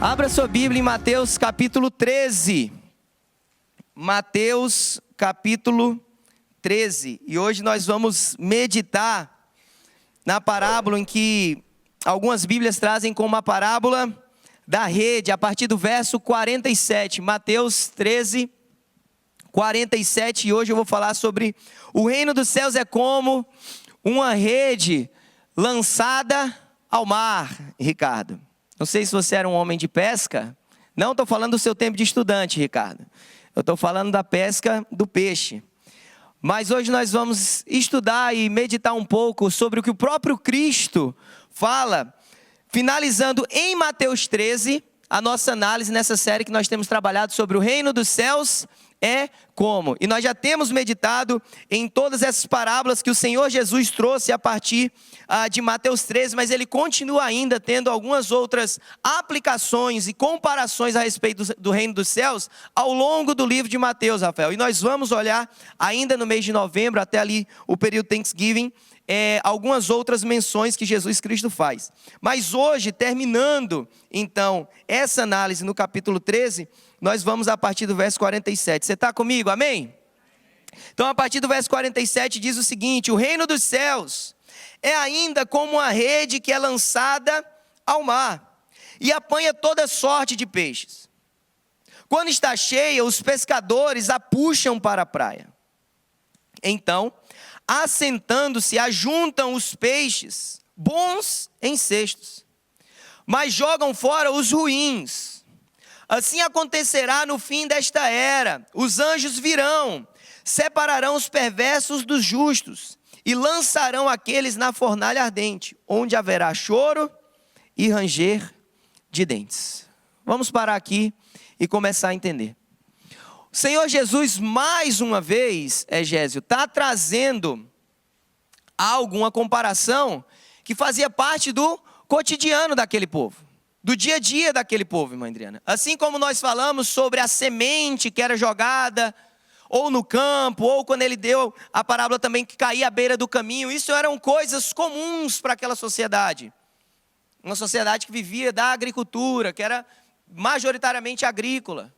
Abra sua Bíblia em Mateus capítulo 13. Mateus capítulo 13. E hoje nós vamos meditar na parábola em que algumas Bíblias trazem como uma parábola da rede, a partir do verso 47. Mateus 13, 47. E hoje eu vou falar sobre o reino dos céus é como uma rede lançada ao mar, Ricardo. Não sei se você era um homem de pesca. Não estou falando do seu tempo de estudante, Ricardo. Eu estou falando da pesca do peixe. Mas hoje nós vamos estudar e meditar um pouco sobre o que o próprio Cristo fala, finalizando em Mateus 13, a nossa análise nessa série que nós temos trabalhado sobre o reino dos céus é como. E nós já temos meditado em todas essas parábolas que o Senhor Jesus trouxe a partir de Mateus 13, mas ele continua ainda tendo algumas outras aplicações e comparações a respeito do reino dos céus ao longo do livro de Mateus, Rafael. E nós vamos olhar ainda no mês de novembro, até ali o período Thanksgiving, algumas outras menções que Jesus Cristo faz. Mas hoje, terminando então essa análise no capítulo 13, nós vamos a partir do verso 47. Você está comigo? Amém? Então, a partir do verso 47 diz o seguinte: o reino dos céus é ainda como uma rede que é lançada ao mar e apanha toda sorte de peixes. Quando está cheia, os pescadores a puxam para a praia. Então, assentando-se, ajuntam os peixes bons em cestos, mas jogam fora os ruins. Assim acontecerá no fim desta era. Os anjos virão, separarão os perversos dos justos e lançarão aqueles na fornalha ardente, onde haverá choro e ranger de dentes. Vamos parar aqui e começar a entender. O Senhor Jesus, mais uma vez, Egésio, está trazendo alguma comparação que fazia parte do cotidiano daquele povo. Do dia a dia daquele povo, irmã Adriana. Assim como nós falamos sobre a semente que era jogada, ou no campo, ou quando ele deu a parábola também que caía à beira do caminho. Isso eram coisas comuns para aquela sociedade. Uma sociedade que vivia da agricultura, que era majoritariamente agrícola.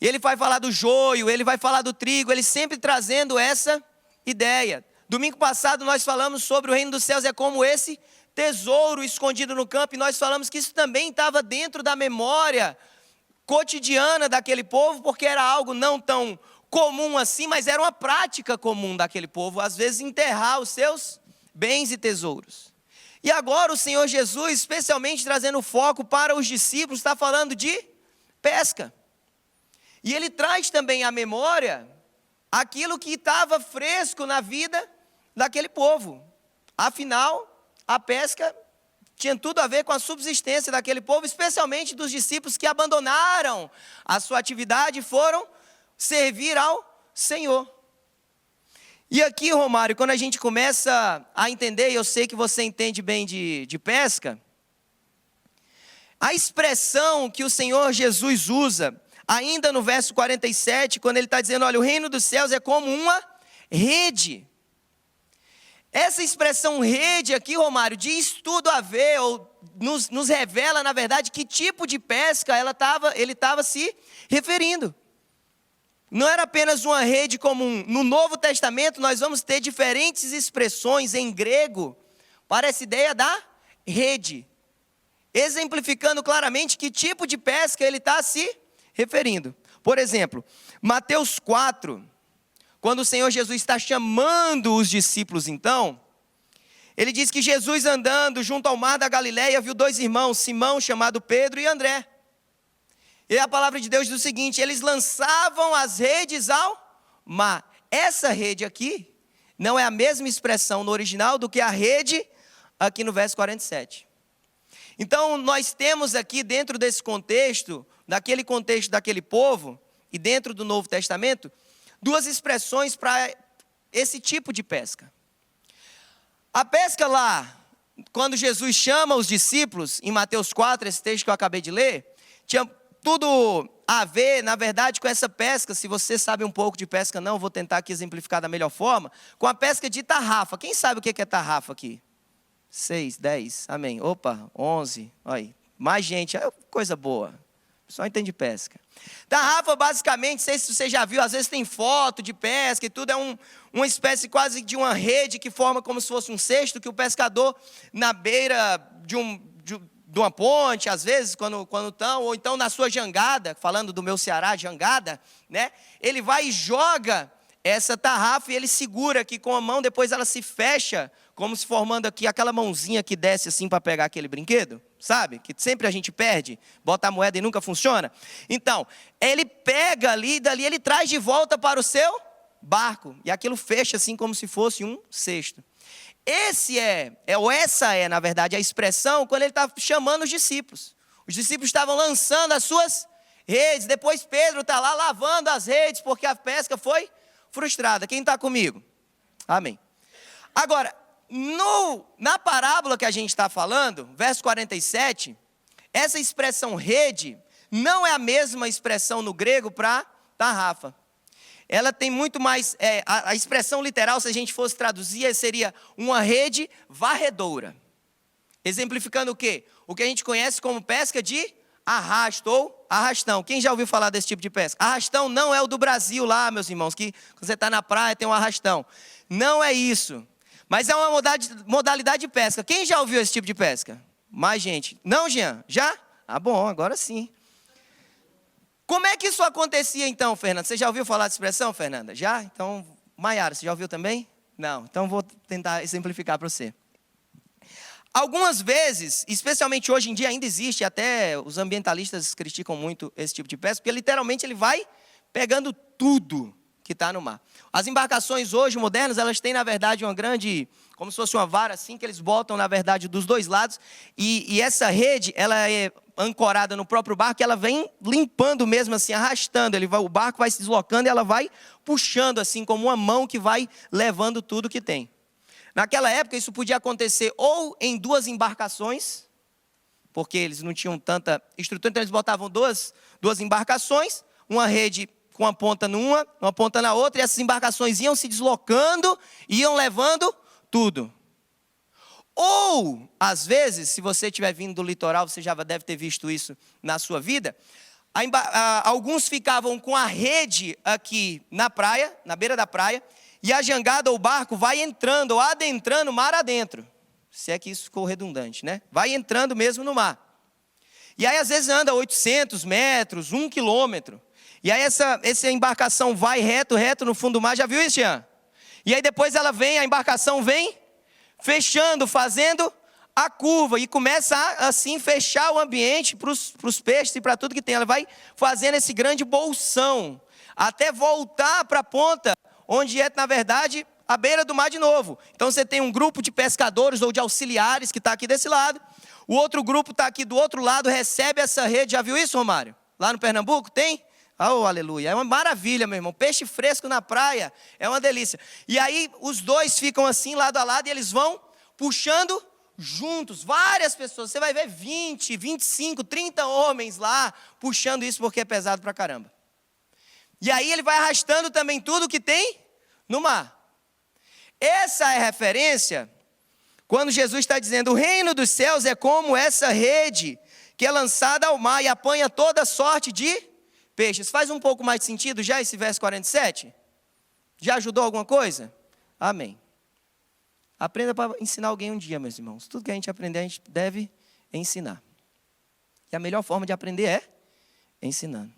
E ele vai falar do joio, ele vai falar do trigo, ele sempre trazendo essa ideia. Domingo passado nós falamos sobre o reino dos céus é como esse tesouro escondido no campo, e nós falamos que isso também estava dentro da memória cotidiana daquele povo, porque era algo não tão comum assim, mas era uma prática comum daquele povo, às vezes enterrar os seus bens e tesouros. E agora o Senhor Jesus, especialmente trazendo foco para os discípulos, está falando de pesca. E ele traz também à memória aquilo que estava fresco na vida daquele povo. Afinal, a pesca tinha tudo a ver com a subsistência daquele povo, especialmente dos discípulos que abandonaram a sua atividade e foram servir ao Senhor. E aqui, Romário, quando a gente começa a entender, e eu sei que você entende bem de pesca, a expressão que o Senhor Jesus usa, ainda no verso 47, quando ele está dizendo, olha, o reino dos céus é como uma rede. Essa expressão rede aqui, Romário, diz tudo a ver, ou nos revela, na verdade, que tipo de pesca ele estava se referindo. Não era apenas uma rede comum. No Novo Testamento, nós vamos ter diferentes expressões em grego para essa ideia da rede, exemplificando claramente que tipo de pesca ele está se referindo. Por exemplo, Mateus 4... quando o Senhor Jesus está chamando os discípulos então, ele diz que Jesus andando junto ao mar da Galileia viu dois irmãos, Simão chamado Pedro e André. E a palavra de Deus diz o seguinte, eles lançavam as redes ao mar. Essa rede aqui não é a mesma expressão no original do que a rede aqui no verso 47. Então nós temos aqui dentro desse contexto, daquele contexto daquele povo, e dentro do Novo Testamento, duas expressões para esse tipo de pesca. A pesca lá, quando Jesus chama os discípulos, em Mateus 4, esse texto que eu acabei de ler, tinha tudo a ver, na verdade, com essa pesca. Se você sabe um pouco de pesca, não, vou tentar aqui exemplificar da melhor forma, com a pesca de tarrafa. Quem sabe o que é tarrafa aqui? 6, 10, amém. Opa, 11, olha aí. Mais gente, é coisa boa. Só entende pesca. Tarrafa, basicamente, não sei se você já viu, às vezes tem foto de pesca e tudo, é uma espécie quase de uma rede que forma como se fosse um cesto, que o pescador, na beira de uma ponte, às vezes, quando estão, ou então na sua jangada, falando do meu Ceará, jangada, né? Ele vai e joga essa tarrafa e ele segura aqui com a mão, depois ela se fecha, como se formando aqui aquela mãozinha que desce assim para pegar aquele brinquedo, sabe? Que sempre a gente perde, bota a moeda e nunca funciona. Então, ele pega ali, dali ele traz de volta para o seu barco, e aquilo fecha assim como se fosse um cesto. Essa é, na verdade, a expressão quando ele está chamando os discípulos. Os discípulos estavam lançando as suas redes, depois Pedro está lá lavando as redes, porque a pesca foi frustrada. Quem está comigo? Amém. Agora, na parábola que a gente está falando, verso 47, essa expressão rede não é a mesma expressão no grego para tarrafa. Ela tem muito mais, a expressão literal, se a gente fosse traduzir, seria uma rede varredora. Exemplificando o quê? O que a gente conhece como pesca de arrasto ou arrastão. Quem já ouviu falar desse tipo de pesca? Arrastão não é o do Brasil lá, meus irmãos, que quando você está na praia tem um arrastão. Não é isso. Mas é uma modalidade de pesca. Quem já ouviu esse tipo de pesca? Mais gente. Não, Jean? Já? Ah, bom, agora sim. Como é que isso acontecia então, Fernanda? Você já ouviu falar dessa expressão, Fernanda? Já? Então, Maiara, você já ouviu também? Não. Então, vou tentar exemplificar para você. Algumas vezes, especialmente hoje em dia, ainda existe, até os ambientalistas criticam muito esse tipo de pesca, porque literalmente ele vai pegando tudo que está no mar. As embarcações hoje modernas, elas têm na verdade uma grande, como se fosse uma vara assim, que eles botam na verdade dos dois lados, e essa rede, ela é ancorada no próprio barco, e ela vem limpando mesmo assim, arrastando, o barco vai se deslocando e ela vai puxando assim, como uma mão que vai levando tudo que tem. Naquela época isso podia acontecer ou em duas embarcações, porque eles não tinham tanta estrutura, então eles botavam duas embarcações, uma rede com uma ponta numa, uma ponta na outra, e essas embarcações iam se deslocando, iam levando tudo. Ou, às vezes, se você estiver vindo do litoral, você já deve ter visto isso na sua vida, alguns ficavam com a rede aqui na praia, na beira da praia, e a jangada ou o barco vai entrando ou adentrando mar adentro. Se é que isso ficou redundante, né? Vai entrando mesmo no mar. E aí, às vezes, anda 800 metros, 1 quilômetro. E aí essa embarcação vai reto no fundo do mar. Já viu isso, Jean? E aí depois a embarcação vem fechando, fazendo a curva. E começa a, assim, fechar o ambiente para os peixes e para tudo que tem. Ela vai fazendo esse grande bolsão, até voltar para a ponta, onde é, na verdade, a beira do mar de novo. Então você tem um grupo de pescadores ou de auxiliares que está aqui desse lado. O outro grupo está aqui do outro lado, recebe essa rede. Já viu isso, Romário? Lá no Pernambuco tem? Oh, aleluia, é uma maravilha, meu irmão, peixe fresco na praia, é uma delícia. E aí os dois ficam assim, lado a lado, e eles vão puxando juntos, várias pessoas, você vai ver 20, 25, 30 homens lá, puxando isso porque é pesado pra caramba. E aí ele vai arrastando também tudo que tem no mar. Essa é a referência, quando Jesus está dizendo, o reino dos céus é como essa rede, que é lançada ao mar e apanha toda sorte de peixes. Faz um pouco mais de sentido já esse verso 47? Já ajudou alguma coisa? Amém. Aprenda para ensinar alguém um dia, meus irmãos. Tudo que a gente aprender, a gente deve ensinar. E a melhor forma de aprender é ensinando.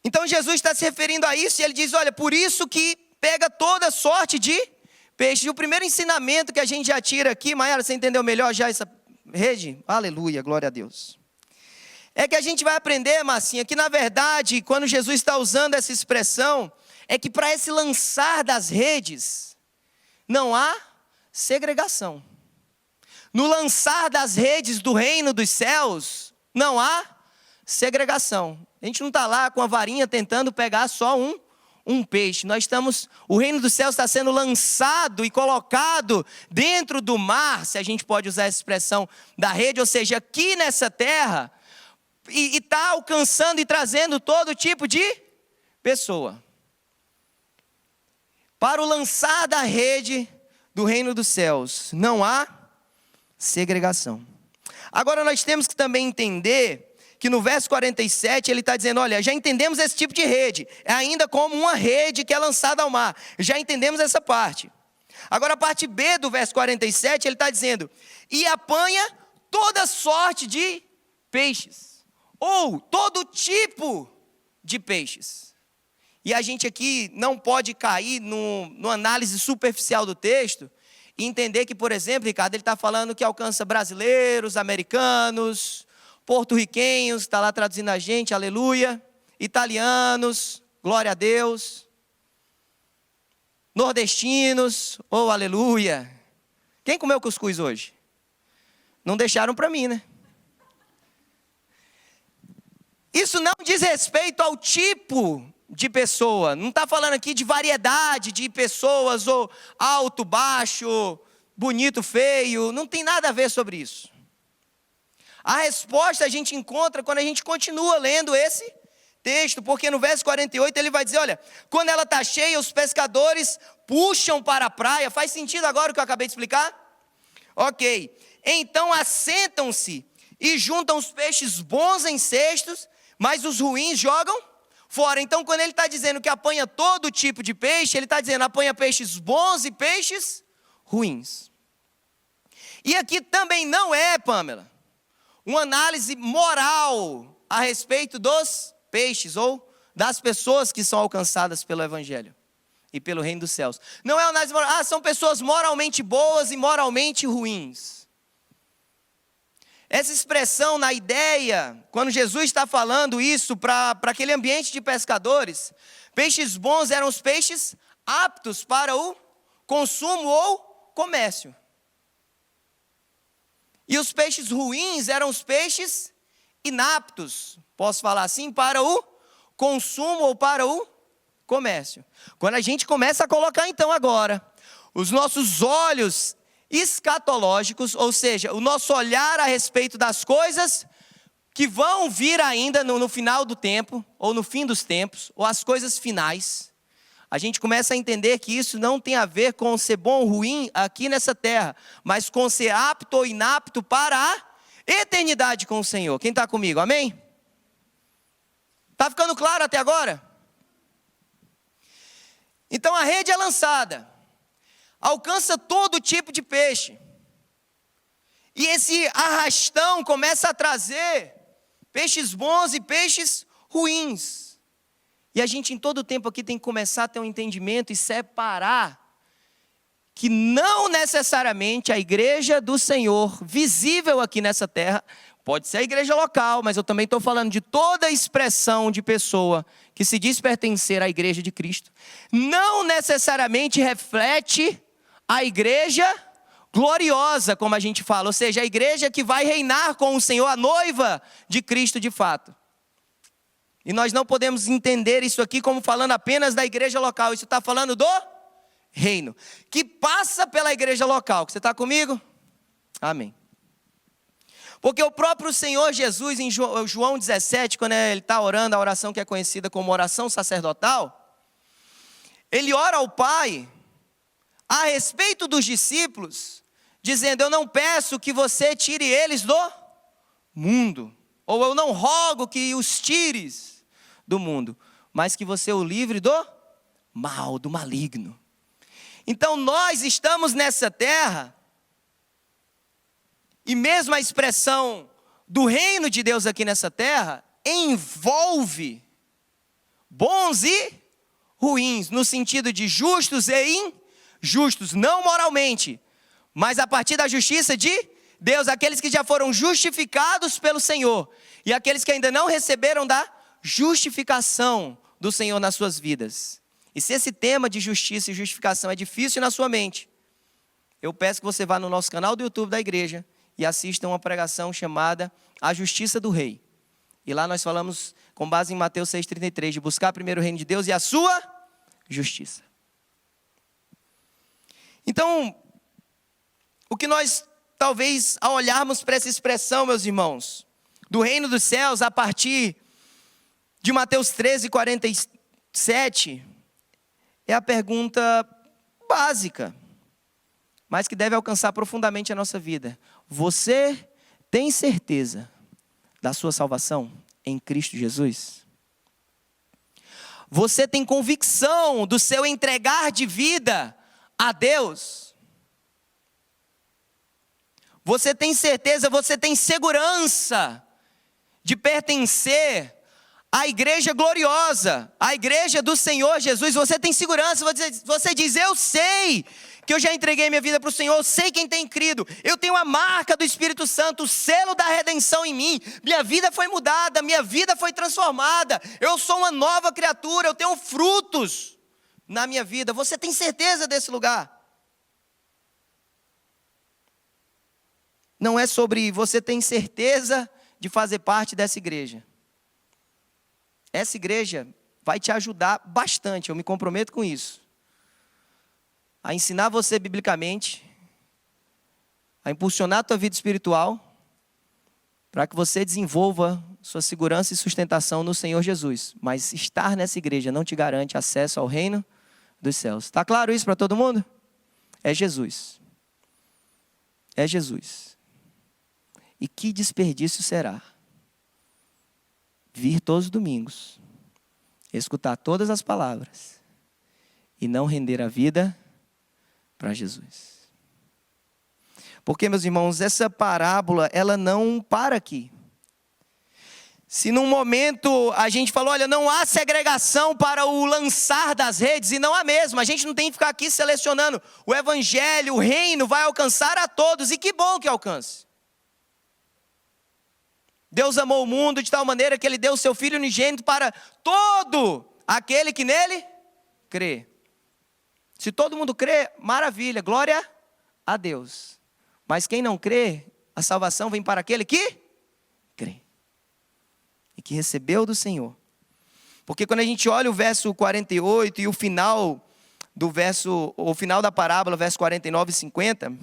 Então Jesus está se referindo a isso e ele diz, olha, por isso que pega toda sorte de peixes. E o primeiro ensinamento que a gente já tira aqui, Maiara, você entendeu melhor já essa rede? Aleluia, glória a Deus. É que a gente vai aprender, Marcinha, que na verdade, quando Jesus está usando essa expressão, é que para esse lançar das redes, não há segregação. No lançar das redes do reino dos céus, não há segregação. A gente não está lá com a varinha tentando pegar só um peixe. O reino dos céus está sendo lançado e colocado dentro do mar, se a gente pode usar essa expressão da rede, ou seja, aqui nessa terra, e está alcançando e trazendo todo tipo de pessoa. Para o lançar da rede do reino dos céus, não há segregação. Agora nós temos que também entender que no verso 47 ele está dizendo, olha, já entendemos esse tipo de rede, é ainda como uma rede que é lançada ao mar, já entendemos essa parte. Agora a parte B do verso 47, ele está dizendo, e apanha toda sorte de peixes, ou todo tipo de peixes. E a gente aqui não pode cair no análise superficial do texto, e entender que, por exemplo, Ricardo, ele está falando que alcança brasileiros, americanos, porto-riquenhos, está lá traduzindo a gente, aleluia, italianos, glória a Deus, nordestinos, oh aleluia. Quem comeu cuscuz hoje? Não deixaram para mim, né? Isso não diz respeito ao tipo de pessoa, não está falando aqui de variedade de pessoas, ou alto, baixo, bonito, feio, não tem nada a ver sobre isso. A resposta a gente encontra quando a gente continua lendo esse texto, porque no verso 48 ele vai dizer, olha, quando ela está cheia, os pescadores puxam para a praia. Faz sentido agora o que eu acabei de explicar? Ok, então assentam-se e juntam os peixes bons em cestos, mas os ruins jogam fora. Então quando ele está dizendo que apanha todo tipo de peixe, ele está dizendo apanha peixes bons e peixes ruins. E aqui também não é, Pamela, uma análise moral a respeito dos peixes ou das pessoas que são alcançadas pelo Evangelho e pelo reino dos céus. Não é uma análise moral, são pessoas moralmente boas e moralmente ruins. Essa expressão na ideia, quando Jesus está falando isso para aquele ambiente de pescadores, peixes bons eram os peixes aptos para o consumo ou comércio. E os peixes ruins eram os peixes inaptos, posso falar assim, para o consumo ou para o comércio. Quando a gente começa a colocar então agora os nossos olhos escatológicos, ou seja, o nosso olhar a respeito das coisas que vão vir ainda no final do tempo, ou no fim dos tempos, ou as coisas finais, a gente começa a entender que isso não tem a ver com ser bom ou ruim aqui nessa terra, mas com ser apto ou inapto para a eternidade com o Senhor. Quem está comigo, amém? Está ficando claro até agora? Então a rede é lançada, alcança todo tipo de peixe, e esse arrastão começa a trazer peixes bons e peixes ruins. E a gente em todo o tempo aqui tem que começar a ter um entendimento e separar que não necessariamente a igreja do Senhor, visível aqui nessa terra, pode ser a igreja local, mas eu também estou falando de toda a expressão de pessoa que se diz pertencer à igreja de Cristo, não necessariamente reflete a igreja gloriosa, como a gente fala, ou seja, a igreja que vai reinar com o Senhor, a noiva de Cristo de fato. E nós não podemos entender isso aqui como falando apenas da igreja local, isso está falando do reino, que passa pela igreja local. Você está comigo? Amém. Porque o próprio Senhor Jesus, em João 17, quando ele está orando, a oração que é conhecida como oração sacerdotal, ele ora ao Pai a respeito dos discípulos, dizendo, eu não peço que você tire eles do mundo, ou eu não rogo que os tires do mundo, mas que você o livre do mal, do maligno. Então nós estamos nessa terra, e mesmo a expressão do reino de Deus aqui nessa terra, envolve bons e ruins, no sentido de justos e injustos, não moralmente, mas a partir da justiça de Deus, aqueles que já foram justificados pelo Senhor, e aqueles que ainda não receberam da justificação do Senhor nas suas vidas. E se esse tema de justiça e justificação é difícil na sua mente, eu peço que você vá no nosso canal do YouTube da igreja e assista uma pregação chamada A Justiça do Rei. E lá nós falamos, com base em Mateus 6,33, de buscar primeiro o reino de Deus e a sua justiça. Então, o que nós, talvez, ao olharmos para essa expressão, meus irmãos, do reino dos céus, a partir de Mateus 13:47, é a pergunta básica, mas que deve alcançar profundamente a nossa vida. Você tem certeza da sua salvação em Cristo Jesus? Você tem convicção do seu entregar de vida a Deus? Você tem certeza, você tem segurança de pertencer à igreja gloriosa, à igreja do Senhor Jesus? Você tem segurança, você diz, eu sei que eu já entreguei minha vida para o Senhor, eu sei quem tem crido, eu tenho a marca do Espírito Santo, o selo da redenção em mim, minha vida foi mudada, minha vida foi transformada, eu sou uma nova criatura, eu tenho frutos na minha vida. Você tem certeza desse lugar? Não é sobre você tem certeza de fazer parte dessa igreja. Essa igreja vai te ajudar bastante, eu me comprometo com isso. A ensinar você biblicamente, a impulsionar a tua vida espiritual, para que você desenvolva sua segurança e sustentação no Senhor Jesus. Mas estar nessa igreja não te garante acesso ao reino dos céus. Está claro isso para todo mundo? É Jesus. É Jesus. E que desperdício será vir todos os domingos, escutar todas as palavras e não render a vida para Jesus. Porque, meus irmãos, essa parábola, ela não para aqui. Se num momento a gente falou, olha, não há segregação para o lançar das redes, e não há mesmo, a gente não tem que ficar aqui selecionando. O evangelho, o reino vai alcançar a todos, e que bom que alcance. Deus amou o mundo de tal maneira que Ele deu o seu Filho unigênito para todo aquele que nele crê. Se todo mundo crê, maravilha, glória a Deus. Mas quem não crê, a salvação vem para aquele que crê. E que recebeu do Senhor. Porque quando a gente olha o verso 48 e o final do verso, o final da parábola, verso 49 e 50...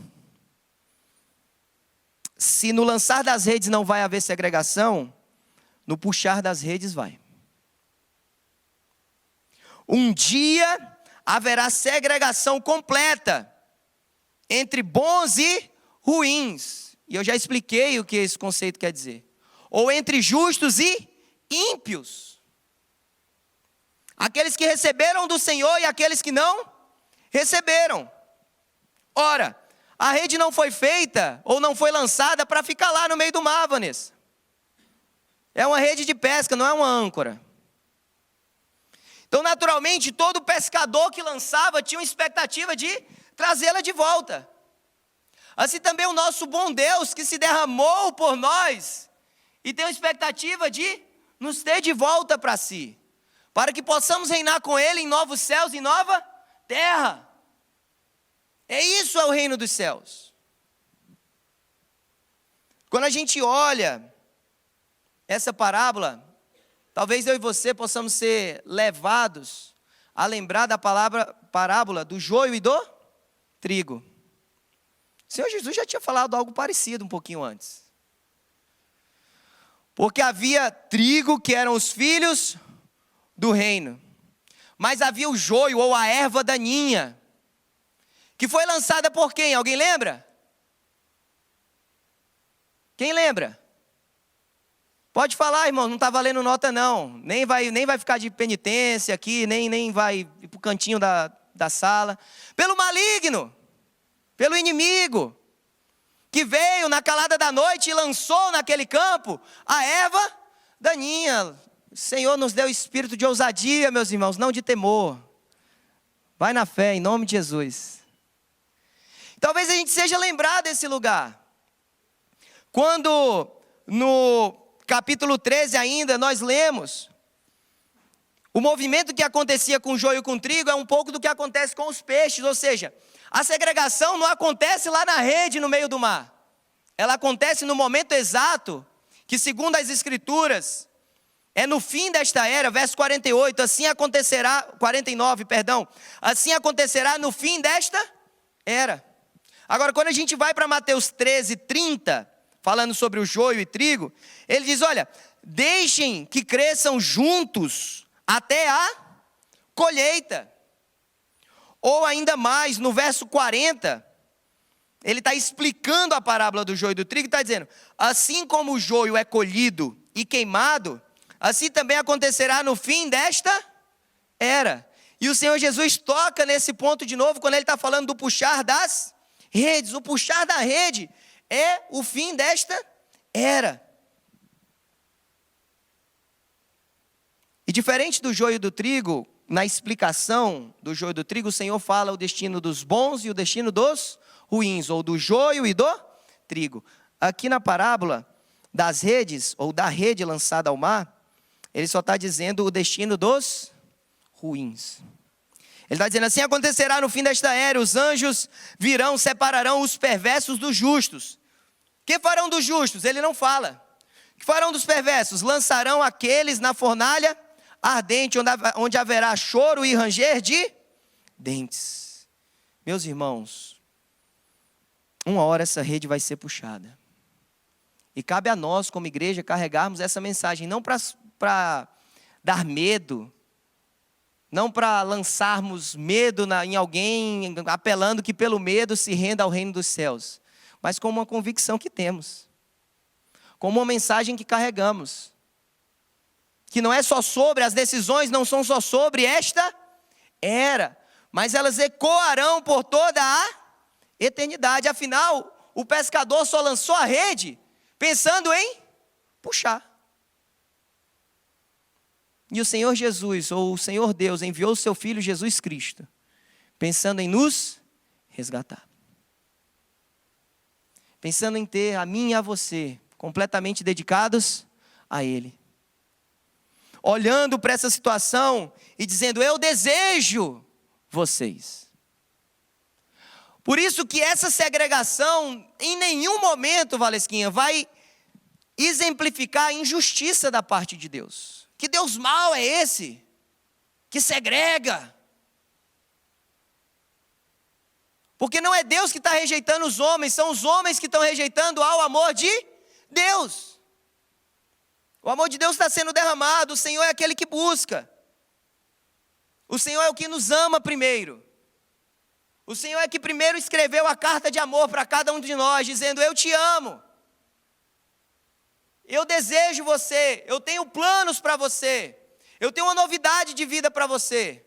se no lançar das redes não vai haver segregação, no puxar das redes vai. Um dia haverá segregação completa entre bons e ruins. E eu já expliquei o que esse conceito quer dizer. Ou entre justos e ímpios. Aqueles que receberam do Senhor e aqueles que não receberam. Ora, a rede não foi feita ou não foi lançada para ficar lá no meio do mar, Vanessa. É uma rede de pesca, não é uma âncora. Então, naturalmente, todo pescador que lançava tinha uma expectativa de trazê-la de volta. Assim também o nosso bom Deus que se derramou por nós e tem uma expectativa de nos ter de volta para si, para que possamos reinar com Ele em novos céus e nova terra. Isso é o reino dos céus. Quando a gente olha essa parábola, talvez eu e você possamos ser levados a lembrar da parábola do joio e do trigo. O Senhor Jesus já tinha falado algo parecido um pouquinho antes. Porque havia trigo que eram os filhos do reino, mas havia o joio ou a erva daninha, que foi lançada por quem? Alguém lembra? Quem lembra? Pode falar, irmão, não está valendo nota não. Nem vai ficar de penitência aqui, nem vai ir para o cantinho da sala. Pelo maligno, pelo inimigo, que veio na calada da noite e lançou naquele campo a erva daninha. O Senhor nos deu espírito de ousadia, meus irmãos, não de temor. Vai na fé, em nome de Jesus. Talvez a gente seja lembrado desse lugar. Quando no capítulo 13 ainda nós lemos, o movimento que acontecia com o joio e com o trigo é um pouco do que acontece com os peixes. Ou seja, a segregação não acontece lá na rede no meio do mar. Ela acontece no momento exato que, segundo as escrituras, é no fim desta era, verso 48, assim acontecerá, 49, perdão, assim acontecerá no fim desta era. Agora, quando a gente vai para Mateus 13, 30, falando sobre o joio e trigo, ele diz, olha, deixem que cresçam juntos até a colheita. Ou ainda mais, no verso 40, ele está explicando a parábola do joio e do trigo, e está dizendo, assim como o joio é colhido e queimado, assim também acontecerá no fim desta era. E o Senhor Jesus toca nesse ponto de novo, quando ele está falando do puxar das redes. O puxar da rede é o fim desta era. E diferente do joio e do trigo, na explicação do joio e do trigo, o Senhor fala o destino dos bons e o destino dos ruins, ou do joio e do trigo. Aqui na parábola das redes, ou da rede lançada ao mar, ele só está dizendo o destino dos ruins. Ele está dizendo assim, acontecerá no fim desta era, os anjos virão, separarão os perversos dos justos. Que farão dos justos? Ele não fala. Que farão dos perversos? Lançarão aqueles na fornalha ardente, onde haverá choro e ranger de dentes. Meus irmãos, uma hora essa rede vai ser puxada. E cabe a nós, como igreja, carregarmos essa mensagem, não para dar medo, não para lançarmos medo em alguém, apelando que pelo medo se renda ao reino dos céus, mas com uma convicção que temos, com uma mensagem que carregamos, que não é só sobre, as decisões não são só sobre esta era, mas elas ecoarão por toda a eternidade. Afinal, o pescador só lançou a rede pensando em puxar. E o Senhor Jesus, ou o Senhor Deus, enviou o seu Filho Jesus Cristo, pensando em nos resgatar. Pensando em ter a mim e a você, completamente dedicados a Ele. Olhando para essa situação e dizendo, eu desejo vocês. Por isso que essa segregação, em nenhum momento, Valesquinha, vai exemplificar a injustiça da parte de Deus. Que Deus mau é esse? Que segrega? Porque não é Deus que está rejeitando os homens, são os homens que estão rejeitando ao amor de Deus. O amor de Deus está sendo derramado, o Senhor é aquele que busca. O Senhor é o que nos ama primeiro. O Senhor é que primeiro escreveu a carta de amor para cada um de nós, dizendo, eu te amo. Eu desejo você, eu tenho planos para você, eu tenho uma novidade de vida para você.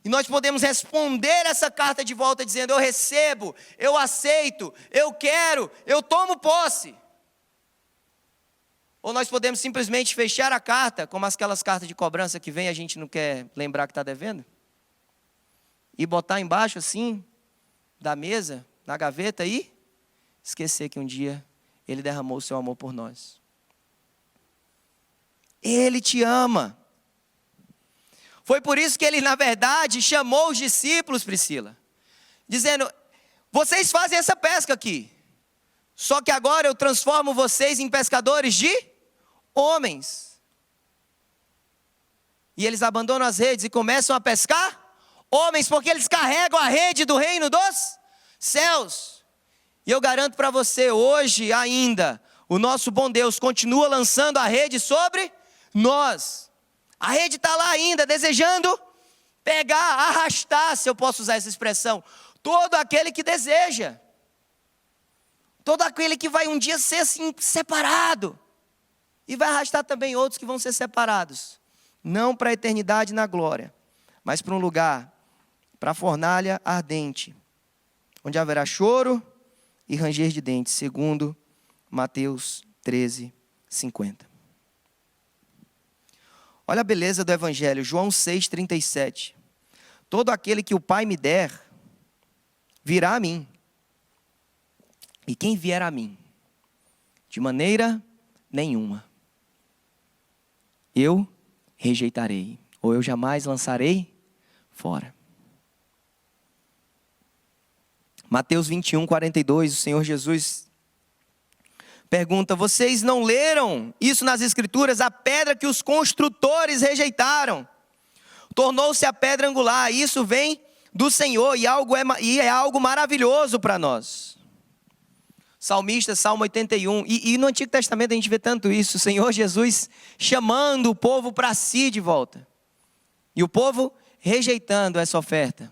E nós podemos responder essa carta de volta dizendo, eu recebo, eu aceito, eu quero, eu tomo posse. Ou nós podemos simplesmente fechar a carta, como aquelas cartas de cobrança que vem, a gente não quer lembrar que está devendo, e botar embaixo assim, da mesa, na gaveta e esquecer que um dia Ele derramou o seu amor por nós. Ele te ama. Foi por isso que Ele, na verdade, chamou os discípulos, Priscila, dizendo, vocês fazem essa pesca aqui, só que agora eu transformo vocês em pescadores de homens. E eles abandonam as redes e começam a pescar homens, porque eles carregam a rede do reino dos céus. E eu garanto para você, hoje ainda, o nosso bom Deus continua lançando a rede sobre nós. A rede está lá ainda, desejando pegar, arrastar, se eu posso usar essa expressão, todo aquele que deseja. Todo aquele que vai um dia ser assim, separado. E vai arrastar também outros que vão ser separados. Não para a eternidade na glória, mas para um lugar, para a fornalha ardente, onde haverá choro e ranger de dentes, segundo Mateus 13:50. Olha a beleza do Evangelho, João 6:37. Todo aquele que o Pai me der, virá a mim. E quem vier a mim, de maneira nenhuma, eu rejeitarei, ou eu jamais lançarei fora. Mateus 21:42, o Senhor Jesus pergunta, vocês não leram isso nas Escrituras? A pedra que os construtores rejeitaram tornou-se a pedra angular. Isso vem do Senhor e é algo maravilhoso para nós. Salmista, Salmo 81. E no Antigo Testamento a gente vê tanto isso. O Senhor Jesus chamando o povo para si de volta. E o povo rejeitando essa oferta.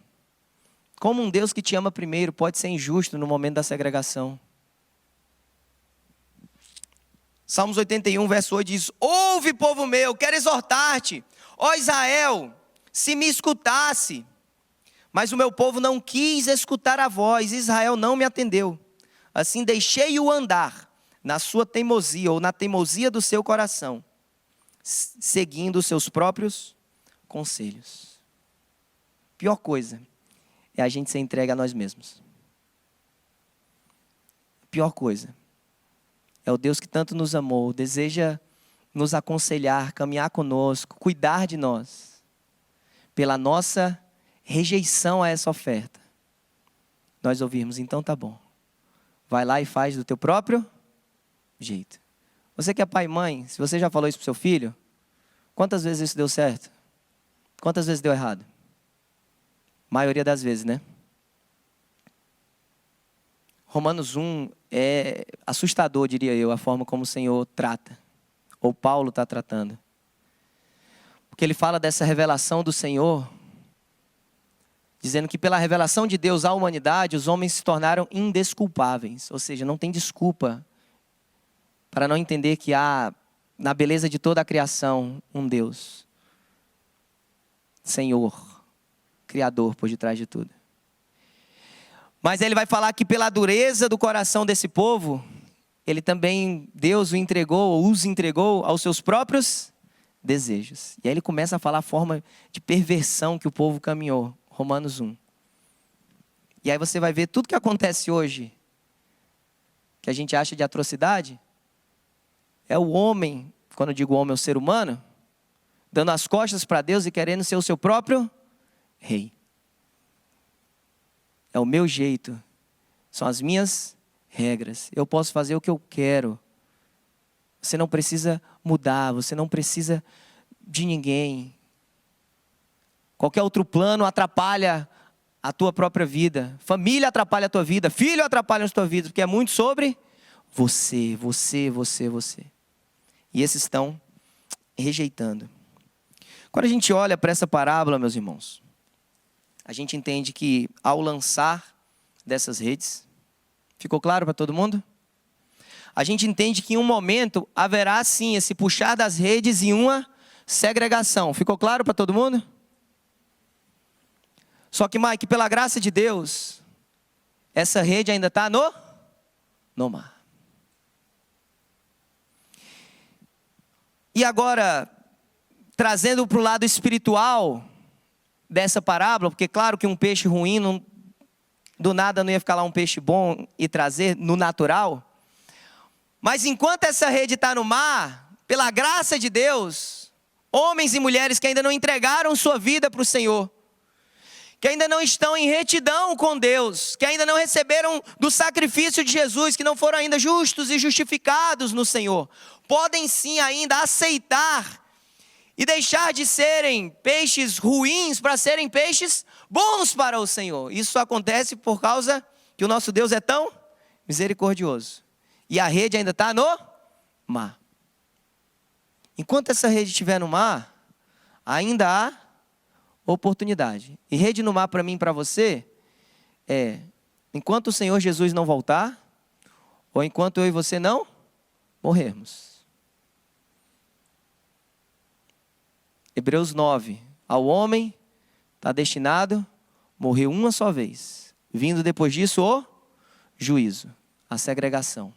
Como um Deus que te ama primeiro pode ser injusto no momento da segregação? Salmos 81, verso 8 diz: ouve, povo meu, quero exortar-te, ó Israel, se me escutasse. Mas o meu povo não quis escutar a voz, Israel não me atendeu. Assim deixei-o andar na sua teimosia, ou na teimosia do seu coração, seguindo os seus próprios conselhos. Pior coisa é a gente ser entregue a nós mesmos. Pior coisa é o Deus que tanto nos amou, deseja nos aconselhar, caminhar conosco, cuidar de nós, pela nossa rejeição a essa oferta. Nós ouvirmos, então tá bom. Vai lá e faz do teu próprio jeito. Você que é pai e mãe, se você já falou isso pro seu filho, quantas vezes isso deu certo? Quantas vezes deu errado? Maioria das vezes, né? Romanos 1 é assustador, diria eu, a forma como o Senhor trata, ou Paulo está tratando. Porque ele fala dessa revelação do Senhor, dizendo que pela revelação de Deus à humanidade, os homens se tornaram indesculpáveis. Ou seja, não tem desculpa para não entender que há, na beleza de toda a criação, um Deus, Senhor, Criador por detrás de tudo. Mas ele vai falar que pela dureza do coração desse povo, ele também, Deus o entregou, ou os entregou aos seus próprios desejos. E aí ele começa a falar a forma de perversão que o povo caminhou. Romanos 1. E aí você vai ver tudo que acontece hoje, que a gente acha de atrocidade, é o homem, quando eu digo homem, é o ser humano, dando as costas para Deus e querendo ser o seu próprio rei. É o meu jeito, são as minhas regras, eu posso fazer o que eu quero. Você não precisa mudar, você não precisa de ninguém. Qualquer outro plano atrapalha a tua própria vida. Família atrapalha a tua vida, filho atrapalha a tua vida, porque é muito sobre você. E esses estão rejeitando. Quando a gente olha para essa parábola, meus irmãos, a gente entende que ao lançar dessas redes, ficou claro para todo mundo? A gente entende que em um momento haverá sim esse puxar das redes e uma segregação. Ficou claro para todo mundo? Só que, Mike, pela graça de Deus, essa rede ainda está no mar. E agora, trazendo para o lado espiritual dessa parábola, porque claro que um peixe ruim, do nada não ia ficar lá um peixe bom e trazer no natural. Mas enquanto essa rede está no mar, pela graça de Deus, homens e mulheres que ainda não entregaram sua vida para o Senhor, que ainda não estão em retidão com Deus, que ainda não receberam do sacrifício de Jesus, que não foram ainda justos e justificados no Senhor, podem sim ainda aceitar e deixar de serem peixes ruins para serem peixes bons para o Senhor. Isso acontece por causa que o nosso Deus é tão misericordioso. E a rede ainda está no mar. Enquanto essa rede estiver no mar, ainda há oportunidade. E rede no mar para mim e para você é enquanto o Senhor Jesus não voltar, ou enquanto eu e você não morrermos. Hebreus 9, ao homem está destinado morrer uma só vez, vindo depois disso o juízo, a segregação,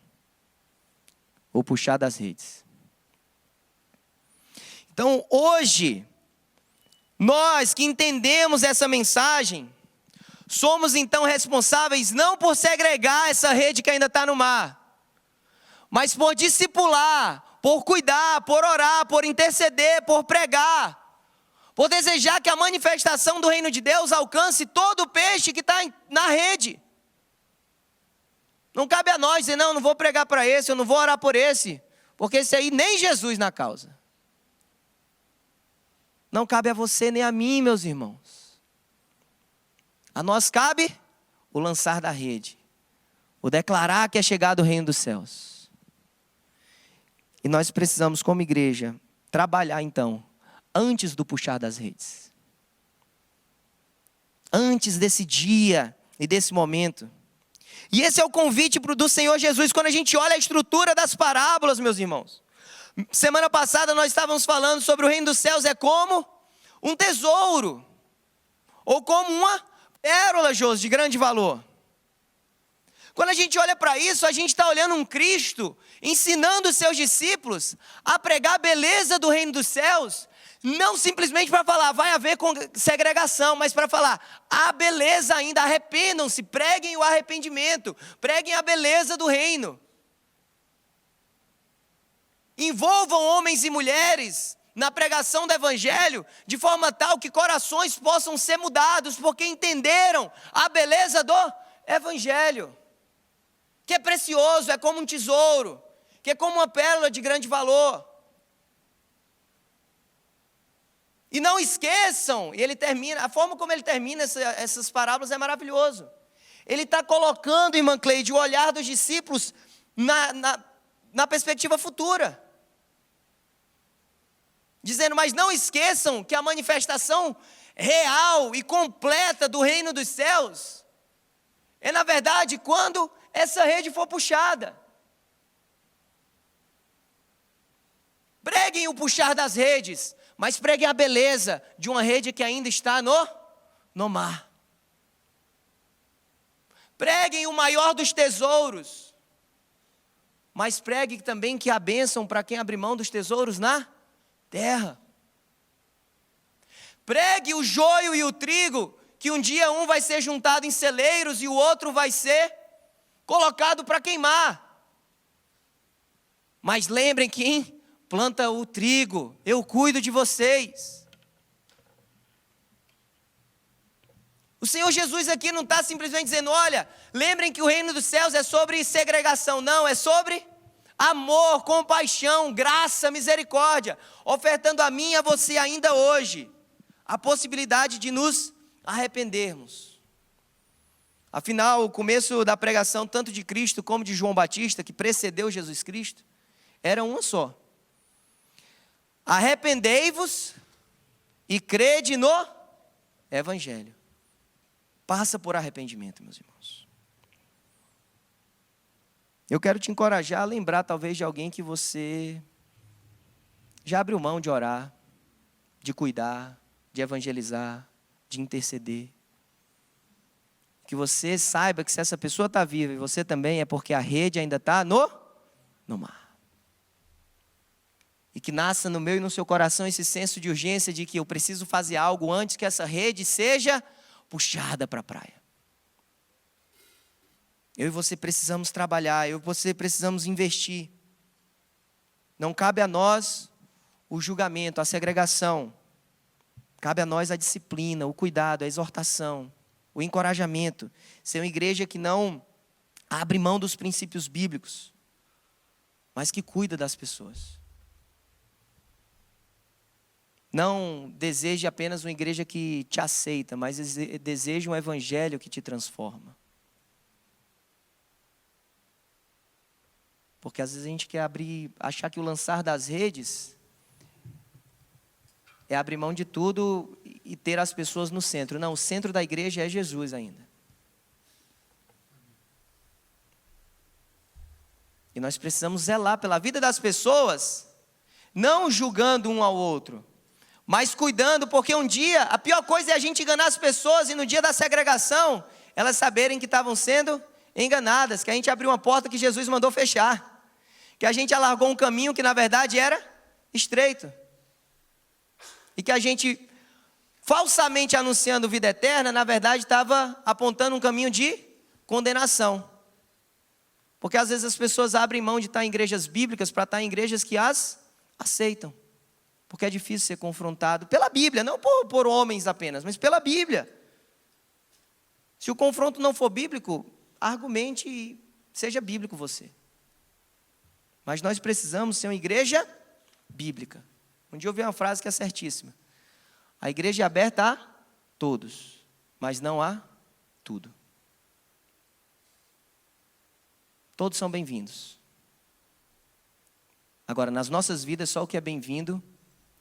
ou puxar das redes. Então hoje, nós que entendemos essa mensagem, somos então responsáveis não por segregar essa rede que ainda está no mar, mas por discipular, por cuidar, por orar, por interceder, por pregar, por desejar que a manifestação do reino de Deus alcance todo o peixe que está na rede. Não cabe a nós dizer, não vou pregar para esse, eu não vou orar por esse, porque esse aí nem Jesus na causa. Não cabe a você nem a mim, meus irmãos. A nós cabe o lançar da rede, o declarar que é chegado o reino dos céus. E nós precisamos, como igreja, trabalhar então, antes do puxar das redes. antes desse dia e desse momento. E esse é o convite do Senhor Jesus, quando a gente olha a estrutura das parábolas, meus irmãos. Semana passada nós estávamos falando sobre o reino dos céus é como um tesouro, ou como uma pérola, Jô, de grande valor. Quando a gente olha para isso, a gente está olhando um Cristo ensinando os seus discípulos a pregar a beleza do reino dos céus, não simplesmente para falar, vai haver segregação, mas para falar, a beleza ainda, arrependam-se, preguem o arrependimento, preguem a beleza do reino. Envolvam homens e mulheres na pregação do evangelho, de forma tal que corações possam ser mudados, porque entenderam a beleza do evangelho. Que é precioso, é como um tesouro, que é como uma pérola de grande valor. E não esqueçam, e ele termina, a forma como ele termina essas parábolas é maravilhoso. Ele está colocando, irmã Cleide, o olhar dos discípulos na perspectiva futura. Dizendo, mas não esqueçam que a manifestação real e completa do reino dos céus é, na verdade, quando essa rede for puxada. Preguem o puxar das redes, mas preguem a beleza de uma rede que ainda está no mar. Preguem o maior dos tesouros, mas preguem também que há bênção para quem abre mão dos tesouros na terra. Pregue o joio e o trigo, que um dia um vai ser juntado em celeiros e o outro vai ser colocado para queimar. Mas lembrem que planta o trigo, eu cuido de vocês. O Senhor Jesus aqui não está simplesmente dizendo, olha, lembrem que o reino dos céus é sobre segregação, não, é sobre amor, compaixão, graça, misericórdia, ofertando a mim e a você ainda hoje a possibilidade de nos arrependermos. Afinal, o começo da pregação, tanto de Cristo como de João Batista, que precedeu Jesus Cristo, era uma só. Arrependei-vos e crede no Evangelho. Passa por arrependimento, meus irmãos. Eu quero te encorajar a lembrar talvez de alguém que você já abriu mão de orar, de cuidar, de evangelizar, de interceder. Que você saiba que se essa pessoa está viva e você também, é porque a rede ainda está no mar. E que nasça no meu e no seu coração esse senso de urgência de que eu preciso fazer algo antes que essa rede seja puxada para a praia. Eu e você precisamos trabalhar, eu e você precisamos investir. Não cabe a nós o julgamento, a segregação. Cabe a nós a disciplina, o cuidado, a exortação, o encorajamento. Ser uma igreja que não abre mão dos princípios bíblicos, mas que cuida das pessoas. Não deseje apenas uma igreja que te aceita, mas deseje um evangelho que te transforma. Porque às vezes a gente quer achar que o lançar das redes é abrir mão de tudo e ter as pessoas no centro. Não, o centro da igreja é Jesus ainda. E nós precisamos zelar pela vida das pessoas, não julgando um ao outro, mas cuidando, porque um dia, a pior coisa é a gente enganar as pessoas e no dia da segregação, elas saberem que estavam sendo enganadas, que a gente abriu uma porta que Jesus mandou fechar, que a gente alargou um caminho que na verdade era estreito, e que a gente, falsamente anunciando vida eterna, na verdade estava apontando um caminho de condenação. Porque às vezes as pessoas abrem mão de estar em igrejas bíblicas para estar em igrejas que as aceitam. Porque é difícil ser confrontado pela Bíblia, não por homens apenas, mas pela Bíblia. Se o confronto não for bíblico, argumente e seja bíblico você. Mas nós precisamos ser uma igreja bíblica. Um dia eu ouvi uma frase que é certíssima. A igreja é aberta a todos, mas não a tudo. Todos são bem-vindos. Agora, nas nossas vidas, só o que é bem-vindo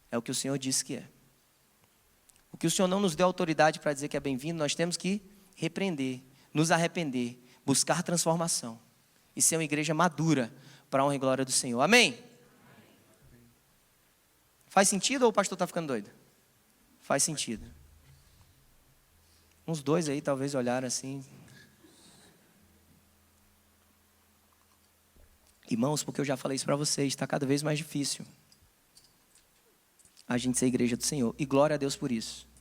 é o que o Senhor disse que é. que o Senhor não nos deu autoridade para dizer que é bem-vindo, nós temos que repreender, nos arrepender, buscar transformação e ser uma igreja madura para a honra e glória do Senhor. Amém? Faz sentido ou o pastor está ficando doido? Faz sentido. Uns dois aí talvez olharam assim. Irmãos, porque eu já falei isso para vocês, está cada vez mais difícil a gente ser a igreja do Senhor. E glória a Deus por isso.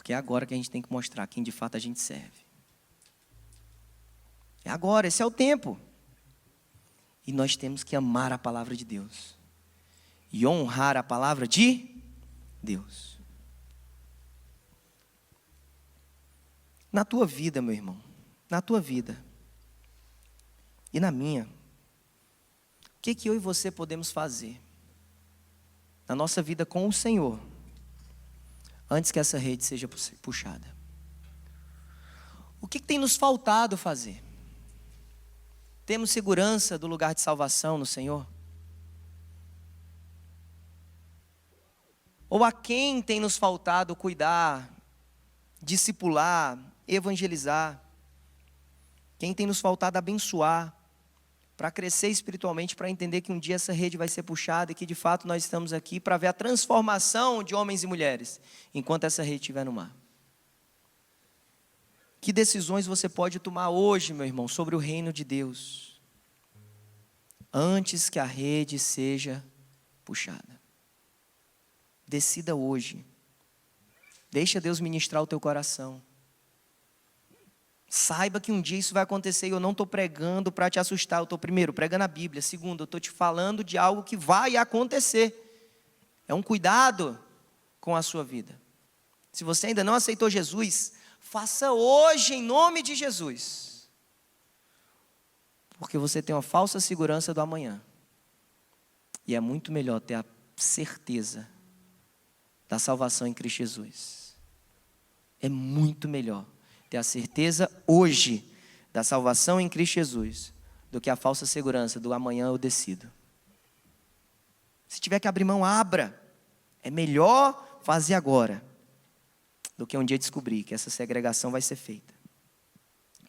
Porque é agora que a gente tem que mostrar quem de fato a gente serve. É agora, esse é o tempo. E nós temos que amar a palavra de Deus. E honrar a palavra de Deus. Na tua vida, meu irmão. Na tua vida. E na minha. O que eu e você podemos fazer? Na nossa vida com o Senhor. Antes que essa rede seja puxada. O que tem nos faltado fazer? Temos segurança do lugar de salvação no Senhor? Ou a quem tem nos faltado cuidar, discipular, evangelizar? Quem tem nos faltado abençoar, para crescer espiritualmente, para entender que um dia essa rede vai ser puxada e que de fato nós estamos aqui para ver a transformação de homens e mulheres, enquanto essa rede estiver no mar. Que decisões você pode tomar hoje, meu irmão, sobre o reino de Deus, antes que a rede seja puxada? Decida hoje. Deixa Deus ministrar o teu coração. Saiba que um dia isso vai acontecer e eu não estou pregando para te assustar. Eu estou, primeiro, pregando a Bíblia. Segundo, eu estou te falando de algo que vai acontecer. É um cuidado com a sua vida. Se você ainda não aceitou Jesus, faça hoje em nome de Jesus. Porque você tem uma falsa segurança do amanhã. E é muito melhor ter a certeza da salvação em Cristo Jesus. É muito melhor ter a certeza hoje da salvação em Cristo Jesus do que a falsa segurança do amanhã eu decido. Se tiver que abrir mão, abra. É melhor fazer agora do que um dia descobrir que essa segregação vai ser feita.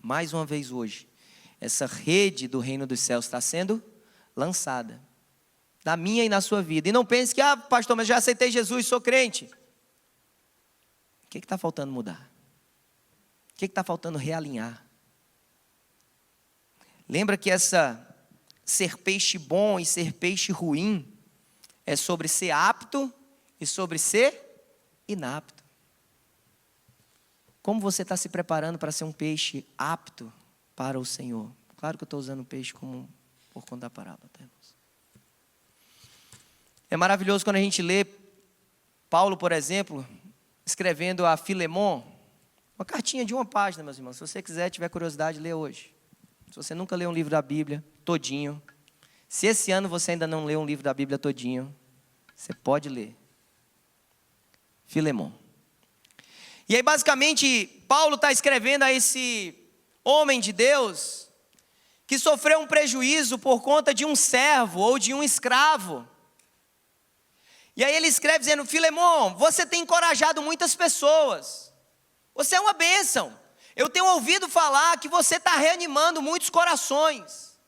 Mais uma vez hoje, essa rede do reino dos céus está sendo lançada. Na minha e na sua vida. E não pense que, pastor, mas já aceitei Jesus, sou crente. O que está faltando mudar? O que está faltando realinhar? Lembra que ser peixe bom e ser peixe ruim é sobre ser apto e sobre ser inapto. Como você está se preparando para ser um peixe apto para o Senhor? Claro que eu estou usando peixe como por conta da parábola, tá, irmãos? É maravilhoso quando a gente lê Paulo, por exemplo, escrevendo a Filemon, uma cartinha de uma página, meus irmãos. Se você quiser, tiver curiosidade, lê hoje. Se você nunca leu um livro da Bíblia todinho, se esse ano você ainda não leu um livro da Bíblia todinho, você pode ler. Filemon. E aí, basicamente, Paulo está escrevendo a esse homem de Deus que sofreu um prejuízo por conta de um servo ou de um escravo. E aí ele escreve dizendo: Filemon, você tem encorajado muitas pessoas. Você é uma bênção. Eu tenho ouvido falar que você está reanimando muitos corações.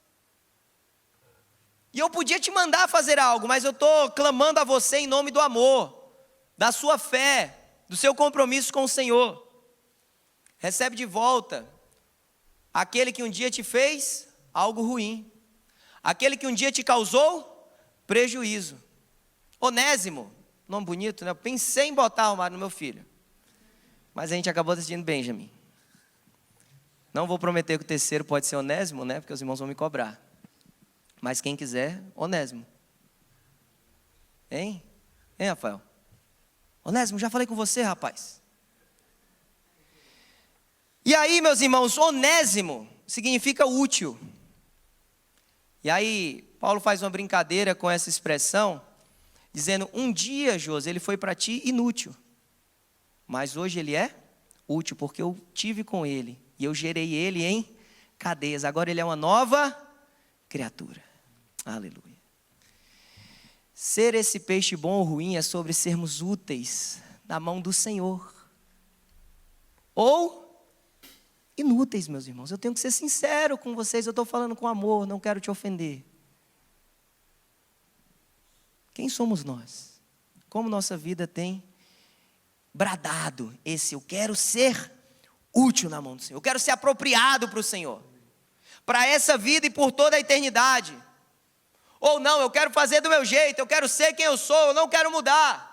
E eu podia te mandar fazer algo, mas eu estou clamando a você em nome do amor, da sua fé, do seu compromisso com o Senhor. Recebe de volta aquele que um dia te fez algo ruim. Aquele que um dia te causou prejuízo. Onésimo, nome bonito, né? Eu pensei em botar o no meu filho. Mas a gente acabou decidindo Benjamin. Não vou prometer que o terceiro pode ser Onésimo, né? Porque os irmãos vão me cobrar. Mas quem quiser, Onésimo. Hein? Hein, Rafael? Onésimo, já falei com você, rapaz. E aí, meus irmãos, Onésimo significa útil. E aí, Paulo faz uma brincadeira com essa expressão, dizendo: um dia, José, ele foi para ti inútil. Mas hoje ele é útil, porque eu tive com ele. E eu gerei ele em cadeias. Agora ele é uma nova criatura. Aleluia. Ser esse peixe bom ou ruim é sobre sermos úteis na mão do Senhor. Ou inúteis, meus irmãos. Eu tenho que ser sincero com vocês, eu estou falando com amor, não quero te ofender. Quem somos nós? Como nossa vida tem bradado eu quero ser útil na mão do Senhor. Eu quero ser apropriado para o Senhor. Para essa vida e por toda a eternidade. Ou não, eu quero fazer do meu jeito, eu quero ser quem eu sou, eu não quero mudar.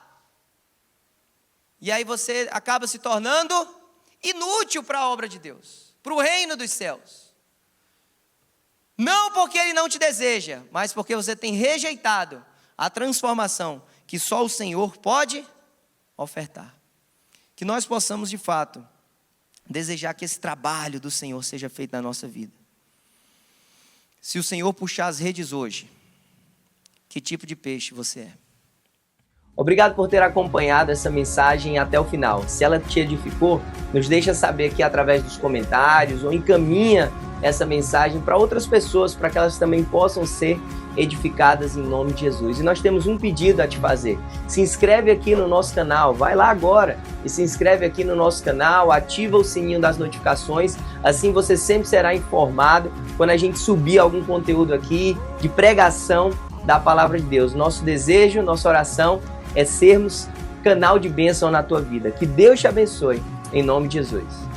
E aí você acaba se tornando inútil para a obra de Deus, para o reino dos céus. Não porque Ele não te deseja, mas porque você tem rejeitado a transformação que só o Senhor pode ofertar. Que nós possamos de fato desejar que esse trabalho do Senhor seja feito na nossa vida. Se o Senhor puxar as redes hoje, que tipo de peixe você é? Obrigado por ter acompanhado essa mensagem até o final. Se ela te edificou, nos deixa saber aqui através dos comentários ou encaminha essa mensagem para outras pessoas, para que elas também possam ser edificadas em nome de Jesus. E nós temos um pedido a te fazer. Se inscreve aqui no nosso canal, vai lá agora e se inscreve aqui no nosso canal, ativa o sininho das notificações, assim você sempre será informado quando a gente subir algum conteúdo aqui de pregação da palavra de Deus. Nosso desejo, nossa oração é sermos canal de bênção na tua vida. Que Deus te abençoe, em nome de Jesus.